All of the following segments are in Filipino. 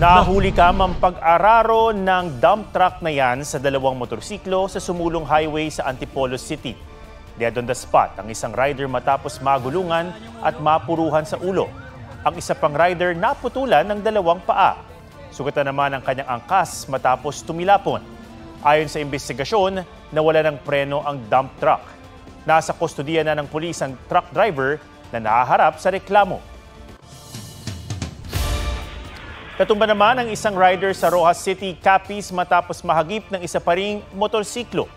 Nahuli ka pag-araro ng dump truck na yan sa dalawang motorsiklo sa sumulong highway sa Antipolo City. Dead on the spot ang isang rider matapos magulungan at mapuruhan sa ulo. Ang isa pang rider naputulan ng dalawang paa. Sugatan naman ang kanyang angkas matapos tumilapon. Ayon sa investigasyon, nawala ng preno ang dump truck. Nasa kustodiya na ng pulis ang truck driver na nahaharap sa reklamo. Natumba naman ang isang rider sa Rojas City, Capiz matapos mahagip ng isa pa ring motorsiklo.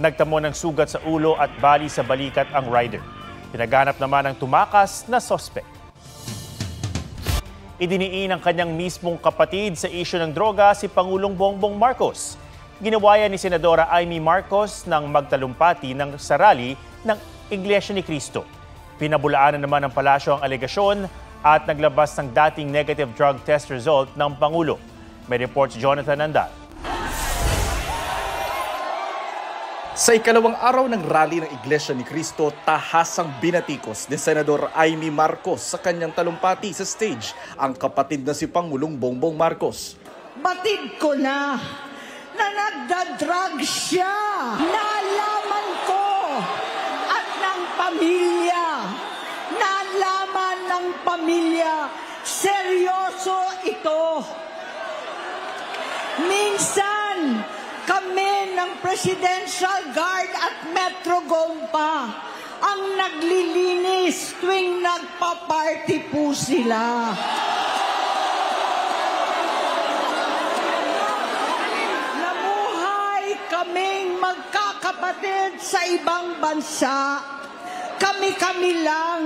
Nagtamo ng sugat sa ulo at bali sa balikat ang rider. Pinaganap naman ang tumakas na sospek. Idiniin ang kanyang mismong kapatid sa isyu ng droga si Pangulong Bongbong Marcos. Ginawa yan ni Senadora Amy Marcos nang magtalumpati ng sarali ng Iglesia ni Cristo. Pinabulaanan naman ng palasyo ang alegasyon at naglabas ng dating negative drug test result ng Pangulo. May report si Jonathan Nandal. Sa ikalawang araw ng rally ng Iglesia ni Cristo, tahasang binatikos ni Senador Amy Marcos sa kanyang talumpati sa stage ang kapatid na si Pangulong Bongbong Marcos. Batid ko na nagda-drug siya. Nalaman ko at ng pamilya. Nalaman ng pamilya. Seryoso ito. Minsan, kami ng Presidential Guard at Metro Gompa ang naglilinis tuwing nagpa-party po sila. Namuhay kaming magkakapatid sa ibang bansa. Kami-kami lang.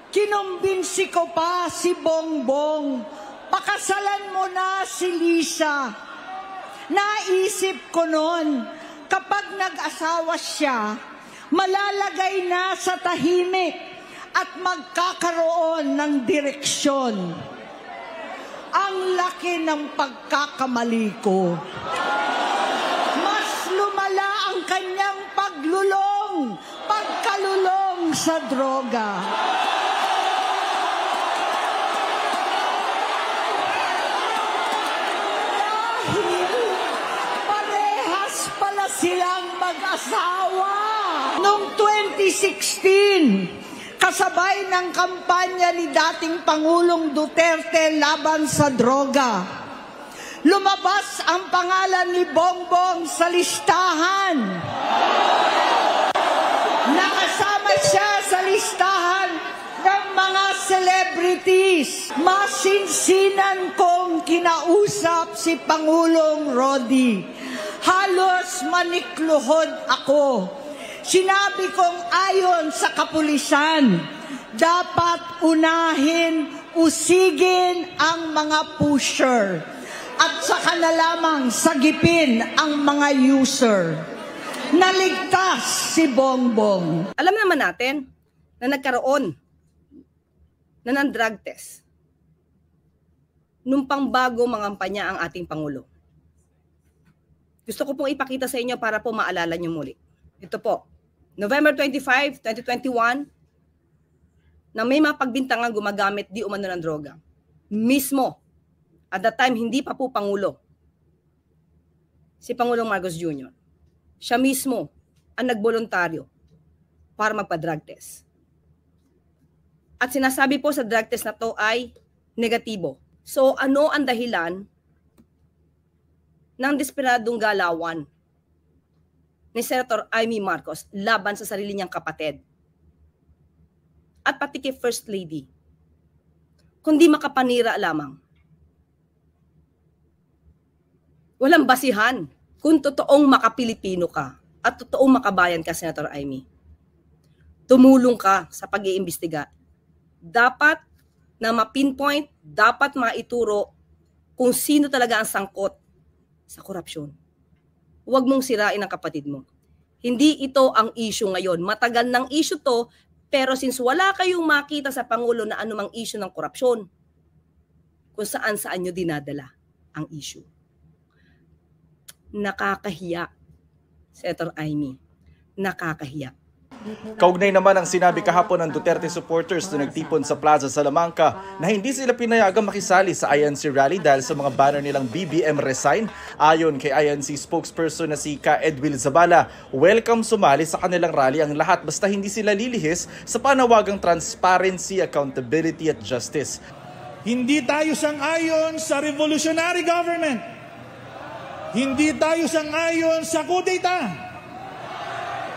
Kinumbinsi ko pa si Bongbong. Pakasalan mo na si Lisa. Naisip ko noon, kapag nag-asawa siya, malalagay na sa tahimik at magkakaroon ng direksyon. Ang laki ng pagkakamali ko. Mas lumala ang kanyang pagkalulong sa droga. Silang mag-asawa. Noong 2016, kasabay ng kampanya ni dating Pangulong Duterte laban sa droga, lumabas ang pangalan ni Bongbong sa listahan. Nakasama siya sa listahan ng mga celebrities. Masinsinan kong kinausap si Pangulong Rodi. Halos manikluhod ako. Sinabi kong ayon sa kapulisan, dapat usigin ang mga pusher at saka na lamang sagipin ang mga user. Naligtas si Bongbong. Alam naman natin na nagkaroon na ng drug test nung pangbago mangampanya ang ating Pangulo. Gusto ko pong ipakita sa inyo para po maalala nyo muli. Ito po, November 25, 2021, na may mga pagbintangan gumagamit di umano ng droga. Mismo, at that time, hindi pa po Pangulo. Si Pangulong Marcos Jr. Siya mismo ang nagboluntaryo para magpa-drug test. At sinasabi po sa drug test na to ay negatibo. So ano ang dahilan ng desperadong galawan ni Senator Amy Marcos laban sa sarili niyang kapatid at pati kay First Lady, kundi makapanira lamang? Walang basihan kung totoong makapilipino ka at totoong makabayan ka, Senator Amy. Tumulong ka sa pag-iimbestiga. Dapat na ma-pinpoint, dapat maituro kung sino talaga ang sangkot sa korupsyon. Huwag mong sirain ang kapatid mo. Hindi ito ang issue ngayon. Matagal ng issue to, pero since wala kayong makita sa Pangulo na anumang issue ng korupsyon, kung saan nyo dinadala ang issue. Nakakahiya, Senator Amy. Nakakahiya. Kaugnay naman ang sinabi kahapon ng Duterte supporters na nagtipon sa Plaza Salamanca na hindi sila pinayagang makisali sa INC rally dahil sa mga banner nilang BBM resign. Ayon kay INC spokesperson na si Ka Edwil Zabala, welcome sumali sa kanilang rally ang lahat basta hindi sila lilihis sa panawagang transparency, accountability at justice. Hindi tayo sang-ayon sa revolutionary government. Hindi tayo sang-ayon sa kudeta.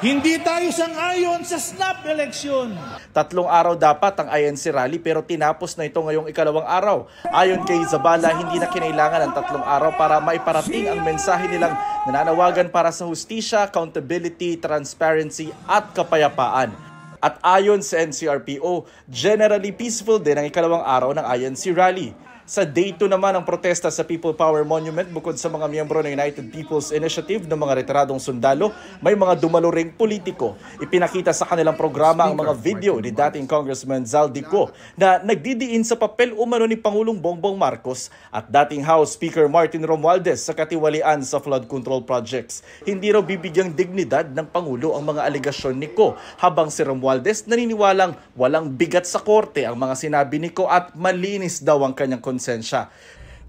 Hindi tayo sang-ayon sa snap election. 3 araw dapat ang INC rally pero tinapos na ito ngayong ikalawang araw. Ayon kay Zabala, hindi na kinailangan ng 3 araw para maiparating ang mensahe nilang nananawagan para sa hustisya, accountability, transparency at kapayapaan. At ayon sa NCRPO, generally peaceful din ang ikalawang araw ng INC rally. Sa day 2 naman ang protesta sa People Power Monument, bukod sa mga miyembro ng United People's Initiative ng mga retiradong sundalo, may mga dumalo ring politiko. Ipinakita sa kanilang programa ang mga video ni dating Congressman Zaldico na nagdidiin sa papel umano ni Pangulong Bongbong Marcos at dating House Speaker Martin Romualdez sa katiwalian sa flood control projects. Hindi raw bibigyang dignidad ng Pangulo ang mga alegasyon ni Ko, habang si Romualdez naniniwalang walang bigat sa korte ang mga sinabi ni Ko at malinis daw ang kanyang konsensya.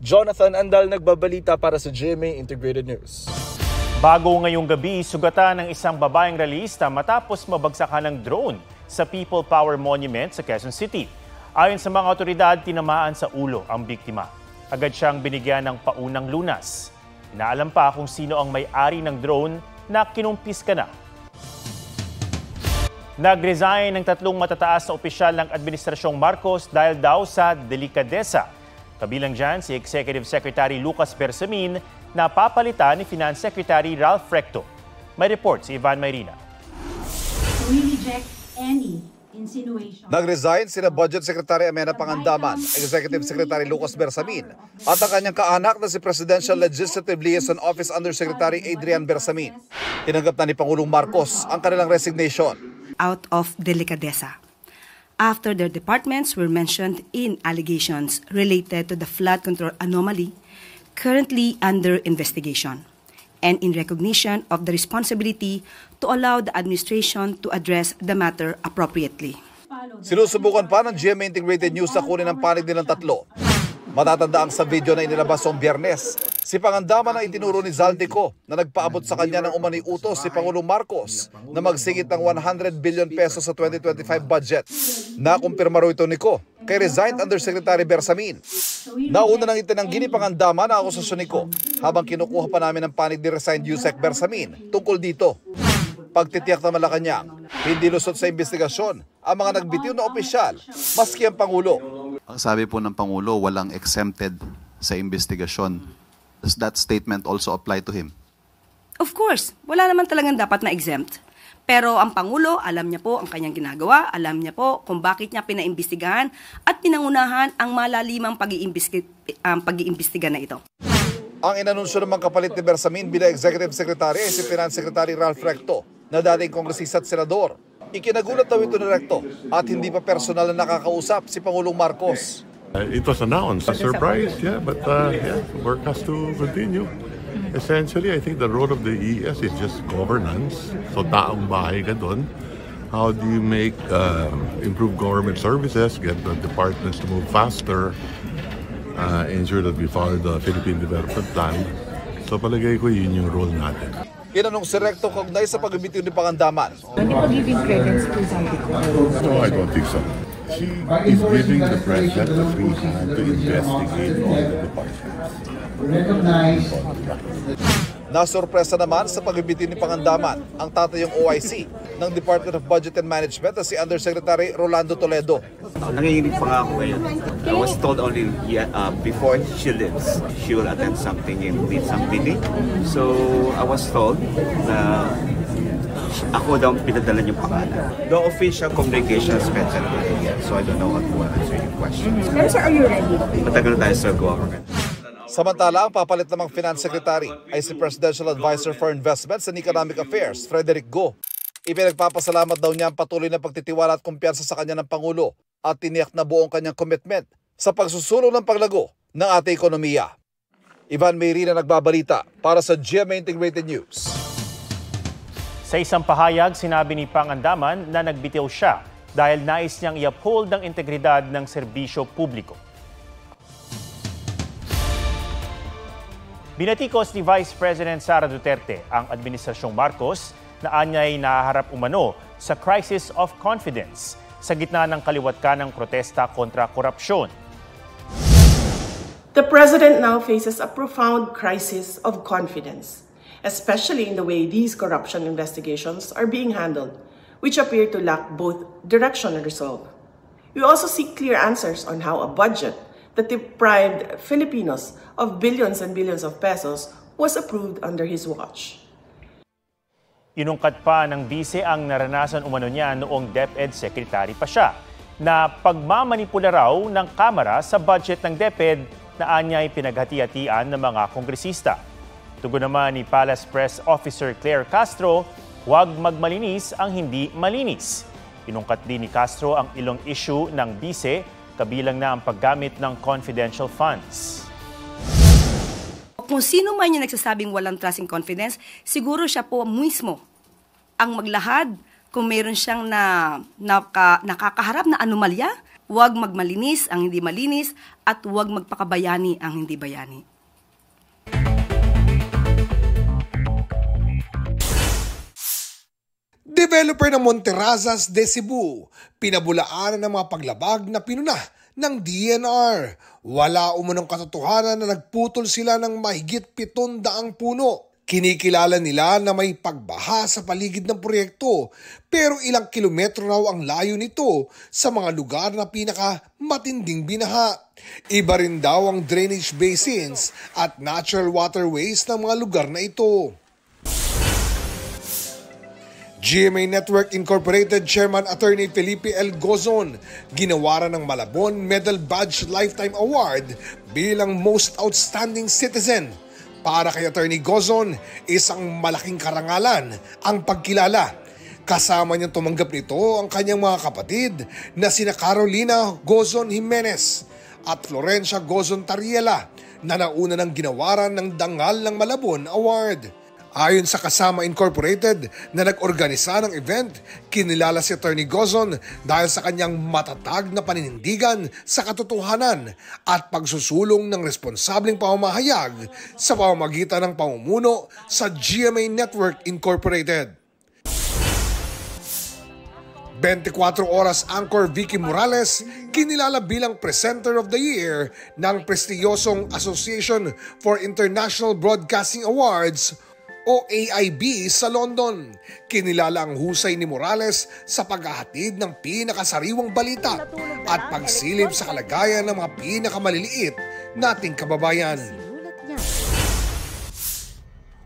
Jonathan Andal nagbabalita para sa GMA Integrated News. Bago ngayong gabi, sugatan ng isang babaeng rallyista matapos mabagsakan ng drone sa People Power Monument sa Quezon City. Ayon sa mga otoridad, tinamaan sa ulo ang biktima. Agad siyang binigyan ng paunang lunas. Inaalam pa kung sino ang may-ari ng drone na kinumpiska na. Nag-resign ng 3 matataas na opisyal ng Administrasyong Marcos dahil daw sa delikadesa. Kabilang dyan si Executive Secretary Lucas Bersamin na papalitan ni Finance Secretary Ralph Recto. May report si Ivan Mayrina. We reject any insinuation. Nag-resign sina Budget Secretary Amenah Pangandaman, Executive Secretary Lucas Bersamin at ang kanyang kaanak na si Presidential Legislative Liaison Office Undersecretary Adrian Bersamin. Tinanggap na ni Pangulong Marcos ang kanilang resignation. Out of delicadeza, after their departments were mentioned in allegations related to the flood control anomaly currently under investigation, and in recognition of the responsibility to allow the administration to address the matter appropriately. Sinusubukan pa ng GMA Integrated News na kunin ang panig nilang 3. Matatanda ang sa video na inilabas noong Biyernes, si Pangandaman ang itinuro ni Zaldico na nagpaabot sa kanya ng umano'y utos si Pangulong Marcos na magsingit ng 100 billion pesos sa 2025 budget. Nakumpirma raw ito ni Ko kay resigned Undersecretary Bersamin. Nauna nang itinanggi ni Pangandaman ang akusasyon ni Ko habang kinukuha pa namin ang panig ni resigned Yusek Bersamin tungkol dito. Pagtitiyak na Malacanang, hindi lusot sa investigasyon ang mga nagbitiw na opisyal, maski ang Pangulo. Ang sabi po ng Pangulo, walang exempted sa investigasyon. Does that statement also apply to him? Of course, wala naman talagang dapat na exempt. Pero ang Pangulo, alam niya po ang kanyang ginagawa, alam niya po kung bakit niya pinaimbestigahan at pinangunahan ang malalimang pag-iimbestiga na ito. Ang inanunsyo naman kapalit ni Bersamin bilang Executive Secretary ay si Finance Secretary Ralph Recto na dating kongresista at senador. Ikinagulat daw ito ni Recto at hindi pa personal na nakakausap si Pangulong Marcos. It was announced, a surprise, yeah, but work has to continue. Essentially, I think the role of the ES is just governance. So taong bahay ka doon. How do you make improve government services, get the departments to move faster, ensure that we follow the Philippine Development Plan. So palagay ko yun yung role natin. Inanong si Recto kaugnay sa pagbibitiw ni Pangandaman. Hindi po giving credence to Zaldico? No, I don't think so. She is giving the president the free hand to investigate all the departments. Nasurpresa naman sa pagbibitiw ni Pangandaman ang tatayong OIC ng Department of Budget and Management na si Undersecretary Rolando Toledo. Nanginginig pa nga ako ngayon. I was told only before she leaves, she will attend something and lead some meeting. So I was told na ako daw pinadala niyong pangalan. No official communication has been sent yet, so I don't know what to answer your questions. Pero sir, are you ready? Matagal tayo sa government. Samantala, ang papalit namang Finance Secretary ay si Presidential Advisor for Investments and Economic Affairs, Frederick Go. Ipinagpapasalamat daw niya ang patuloy na pagtitiwala at kumpiyansa sa kanya ng Pangulo at tiniyak na buong kanyang commitment sa pagsusulong ng paglago ng ating ekonomiya. Ivan Mayrina nagbabalita para sa GMA Integrated News. Sa isang pahayag, sinabi ni Pangandaman na nagbitiw siya dahil nais niyang i-uphold ang integridad ng serbisyo publiko. Binatikos ni Vice President Sara Duterte ang Administrasyong Marcos na anya'y nahaharap umano sa crisis of confidence sa gitna ng kaliwat-kanang protesta kontra korupsyon. The President now faces a profound crisis of confidence, especially in the way these corruption investigations are being handled, which appear to lack both direction and resolve. We also seek clear answers on how a budget that deprived Filipinos of billions and billions of pesos was approved under his watch. Inungkat pa ng bise ang naranasan umano niya noong DepEd Secretary pa siya na pagmamanipula raw ng Kamara sa budget ng DepEd na anya'y pinaghati-hatian ng mga kongresista. Tugon naman ni Palace Press Officer Claire Castro, huwag magmalinis ang hindi malinis. Inungkat din ni Castro ang ilong issue ng bise, kabilang na ang paggamit ng confidential funds. Kung sino man yung nagsasabing walang trust and confidence, siguro siya po mismo ang maglahad kung mayroon siyang nakakaharap na anomalya. Huwag magmalinis ang hindi malinis at huwag magpakabayani ang hindi bayani. Developer ng Monterrazas de Cebu, pinabulaanan ng mga paglabag na pinuna ng DNR. Wala umunong katotohanan na nagputol sila ng mahigit 700 puno. Kinikilala nila na may pagbaha sa paligid ng proyekto pero ilang kilometro raw ang layo nito sa mga lugar na pinakamatinding binaha. Iba rin daw ang drainage basins at natural waterways ng mga lugar na ito. GMA Network Incorporated Chairman Attorney Felipe L. Gozon ginawaran ng Malabon Medal Badge Lifetime Award bilang Most Outstanding Citizen. Para kay Attorney Gozon, isang malaking karangalan ang pagkilala. Kasama niyang tumanggap nito ang kanyang mga kapatid na sina Carolina Gozon Jimenez at Florencia Gozon Tariela na nauna ng ginawaran ng Dangal ng Malabon Award. Ayon sa Kasama Incorporated na nag-organisa ng event, kinilala si Attorney Gozon dahil sa kanyang matatag na paninindigan sa katotohanan at pagsusulong ng responsableng pamamahayag sa pamamagitan ng pamumuno sa GMA Network Incorporated. 24 Oras anchor Vicky Morales kinilala bilang Presenter of the Year ng prestiyosong Association for International Broadcasting Awards o AIB sa London. Kinilala ang husay ni Morales sa paghahatid ng pinakasariwang balita at pagsilip sa kalagayan ng mga pinakamaliliit nating kababayan.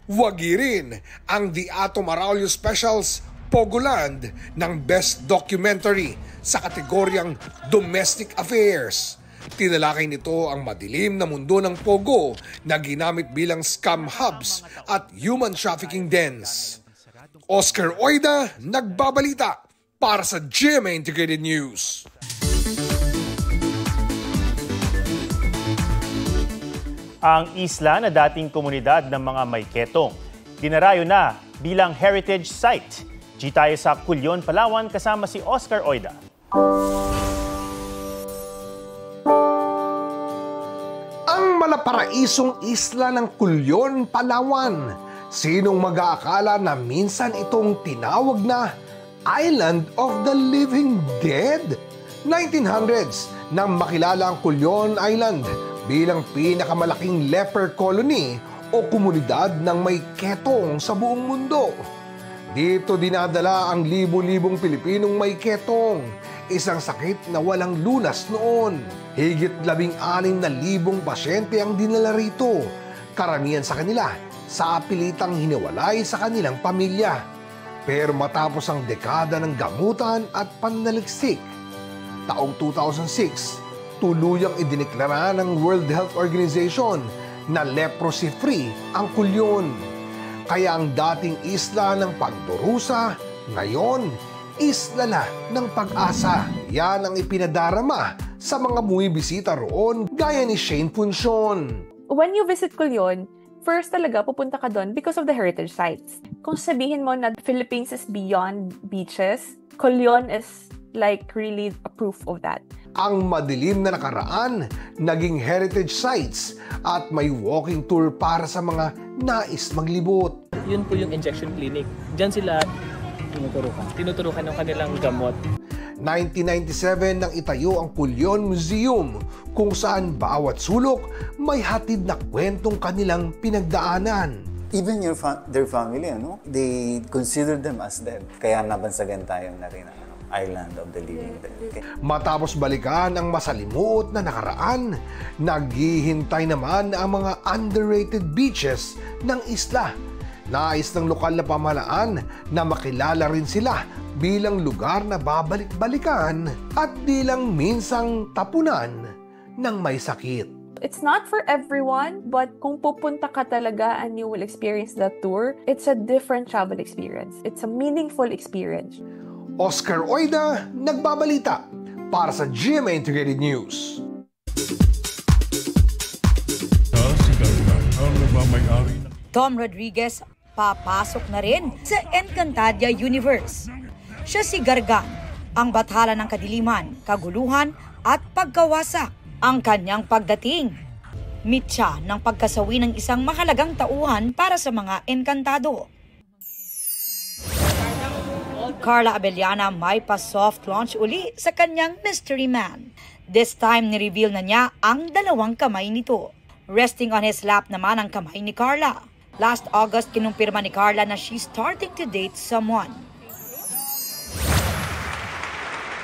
Wagi rin ang The Atom Araulio Specials Pogoland ng Best Documentary sa kategoryang Domestic Affairs. Tinalakay nito ang madilim na mundo ng Pogo na ginamit bilang scam hubs at human trafficking dens. Oscar Oida, nagbabalita para sa GMA Integrated News. Ang isla na dating komunidad ng mga Mayketong, dinarayo na bilang heritage site. G tayo sa Culyon, Palawan kasama si Oscar Oida. Ang malaparaisong isla ng Culyon, Palawan. Sinong mag-aakala na minsan itong tinawag na Island of the Living Dead? 1900s nang makilala ang Culyon Island bilang pinakamalaking leper colony o komunidad ng Mayketong sa buong mundo. Dito dinadala ang libo-libong Pilipinong Mayketong, isang sakit na walang lunas noon. Higit 16,000 pasyente ang dinala rito, karamihan sa kanila sa apilitang hiniwalay sa kanilang pamilya. Pero matapos ang dekada ng gamutan at pananaliksik, taong 2006, tuluyang idineklara ng World Health Organization na leprosy-free ang Culyon. Kaya ang dating isla ng pagdurusa, ngayon, isla na ng pag-asa. Yan ang ipinadarama sa mga bumibisita roon gaya ni Shane Funcion. When you visit Culyon, First talaga, pupunta ka doon because of the heritage sites. Kung sabihin mo na Philippines is beyond beaches, Culion is like really a proof of that. Ang madilim na nakaraan, naging heritage sites at may walking tour para sa mga nais maglibot. Yun po yung injection clinic. Diyan sila tinuturukan ng kanilang gamot. 1997 nang itayo ang Culion Museum kung saan bawat sulok may hatid na kwentong kanilang pinagdaanan. Even their family, they consider them as dead. Kaya nabansagan tayo na rin ang Island of the Living Dead. Okay? Matapos balikan ang masalimuot na nakaraan, naghihintay naman ang mga underrated beaches ng isla. Nais ng lokal na pamahalaan na makilala rin sila bilang lugar na babalik-balikan at bilang minsang tapunan ng may sakit. It's not for everyone, but kung pupunta ka talaga and you will experience that tour, it's a different travel experience. It's a meaningful experience. Oscar Oida, nagbabalita para sa GMA Integrated News. Tom Rodriguez papasok na rin sa Encantadia Universe. Siya si Gargan, ang bathala ng kadiliman, kaguluhan at pagkawasak. Ang kanyang pagdating, mitya ng pagkasawi ng isang mahalagang tauhan para sa mga Encantado. Carla Abellana may pa-soft launch uli sa kanyang Mystery Man. This time, nireveal na niya ang dalawang kamay nito. Resting on his lap naman ang kamay ni Carla. Last August, kinumpirma ni Carla na she's starting to date someone.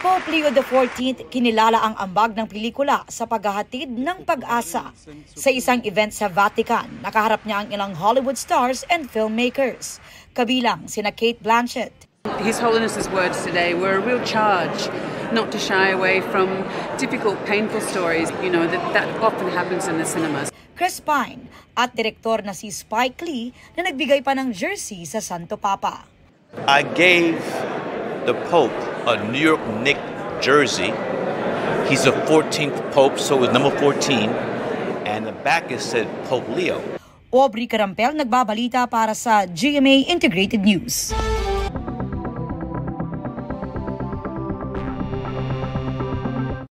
Pope Leo XIV kinilala ang ambag ng pelikula sa paghahatid ng pag-asa. Sa isang event sa Vatican, nakaharap niya ang ilang Hollywood stars and filmmakers, kabilang sina Kate Blanchett. His Holiness's words today were a real charge not to shy away from difficult, painful stories, that often happens in the cinemas. Chris Pine at direktor na si Spike Lee na nagbigay pa ng jersey sa Santo Papa. I gave the Pope a New York Knicks jersey. He's the 14th Pope, so it was number 14, and the back it said Pope Leo. Aubrey Carampel nagbabalita para sa GMA Integrated News.